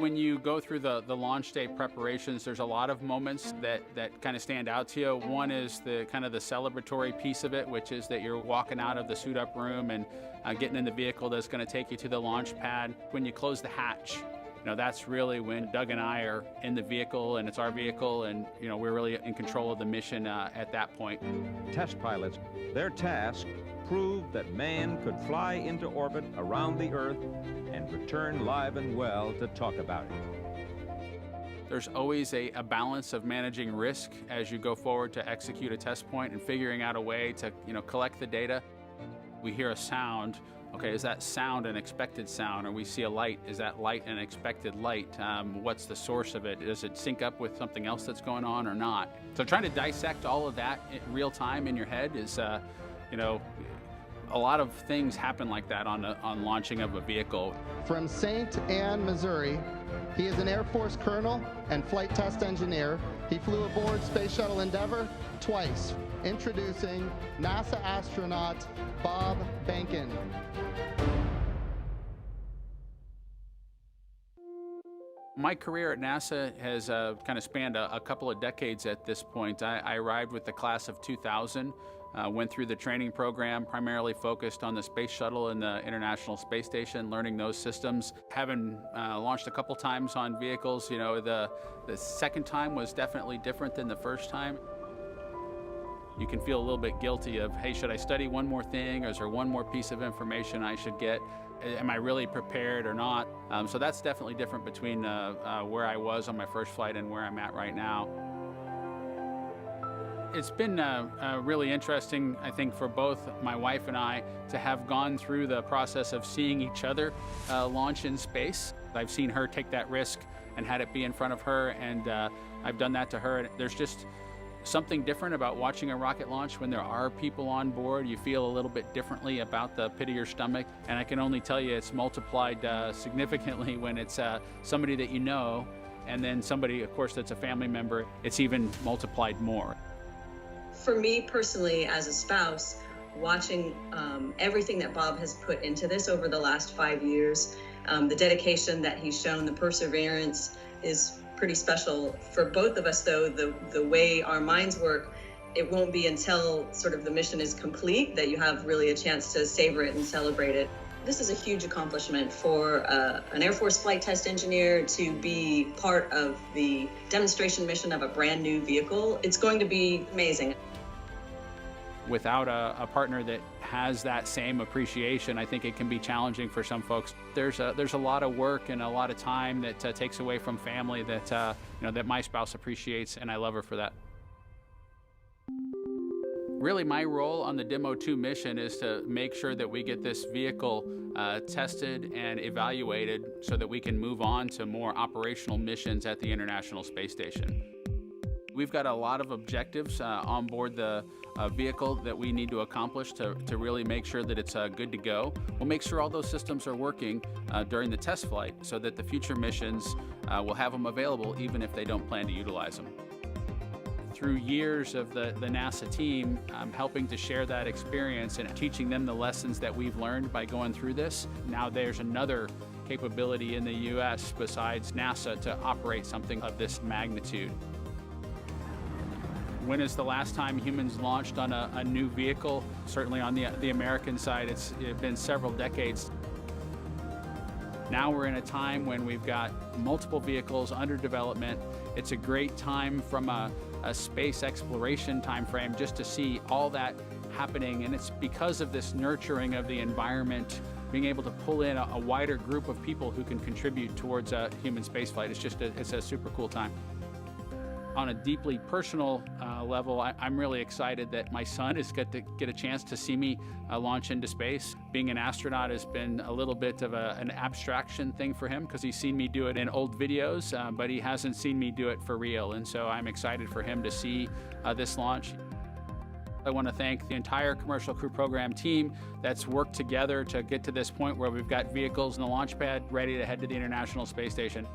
when you go through the launch day preparations, there's a lot of moments that kind of stand out to you. One is the kind of the celebratory piece of it, which is that you're walking out of the suit up room and getting in the vehicle that's going to take you to the launch pad. When you close the hatch, that's really when Doug and I are in the vehicle, and it's our vehicle, and we're really in control of the mission at that point. Test pilots, their task proved that man could fly into orbit around the Earth and return live and well to talk about it. There's always a balance of managing risk as you go forward to execute a test point and figuring out a way to collect the data. We hear a sound. Okay, is that sound an expected sound? Or we see a light, is that light an expected light? What's the source of it? Does it sync up with something else that's going on or not? So trying to dissect all of that in real time in your head is, a lot of things happen like that on launching of a vehicle. From St. Anne, Missouri, he is an Air Force colonel and flight test engineer. He flew aboard Space Shuttle Endeavour twice. Introducing NASA astronaut Bob Behnken. My career at NASA has kind of spanned a couple of decades at this point. I arrived with the class of 2000, went through the training program, primarily focused on the Space Shuttle and the International Space Station, learning those systems. Having launched a couple times on vehicles, the second time was definitely different than the first time. You can feel a little bit guilty of, hey, should I study one more thing, or is there one more piece of information I should get? Am I really prepared or not? So that's definitely different between where I was on my first flight and where I'm at right now. It's been really interesting, I think, for both my wife and I to have gone through the process of seeing each other launch in space. I've seen her take that risk and had it be in front of her, and I've done that to her. There's just something different about watching a rocket launch when there are people on board. You feel a little bit differently about the pit of your stomach, and I can only tell you it's multiplied significantly when it's somebody that you know, and then somebody, of course, that's a family member. It's even multiplied more. For me personally, as a spouse, watching everything that Bob has put into this over the last 5 years, the dedication that he's shown, the perseverance is pretty special. For both of us, though, the way our minds work, it won't be until sort of the mission is complete that you have really a chance to savor it and celebrate it. This is a huge accomplishment for an Air Force flight test engineer to be part of the demonstration mission of a brand new vehicle. It's going to be amazing. Without a partner that has that same appreciation, I think it can be challenging for some folks. There's a lot of work and a lot of time that takes away from family that that my spouse appreciates, and I love her for that. Really, my role on the DM-2 mission is to make sure that we get this vehicle tested and evaluated so that we can move on to more operational missions at the International Space Station. We've got a lot of objectives on board the vehicle that we need to accomplish to really make sure that it's good to go. We'll make sure all those systems are working during the test flight so that the future missions will have them available even if they don't plan to utilize them. Through years of the NASA team, I'm helping to share that experience and teaching them the lessons that we've learned by going through this. Now there's another capability in the U.S. besides NASA to operate something of this magnitude. When is the last time humans launched on a new vehicle? Certainly on the American side, it's been several decades. Now we're in a time when we've got multiple vehicles under development. It's a great time from a space exploration time frame just to see all that happening, and it's because of this nurturing of the environment, being able to pull in a wider group of people who can contribute towards human spaceflight. It's a super cool time. On a deeply personal level, I'm really excited that my son is going to get a chance to see me launch into space. Being an astronaut has been a little bit of an abstraction thing for him because he's seen me do it in old videos, but he hasn't seen me do it for real. And so I'm excited for him to see this launch. I want to thank the entire Commercial Crew Program team that's worked together to get to this point where we've got vehicles in the launch pad ready to head to the International Space Station.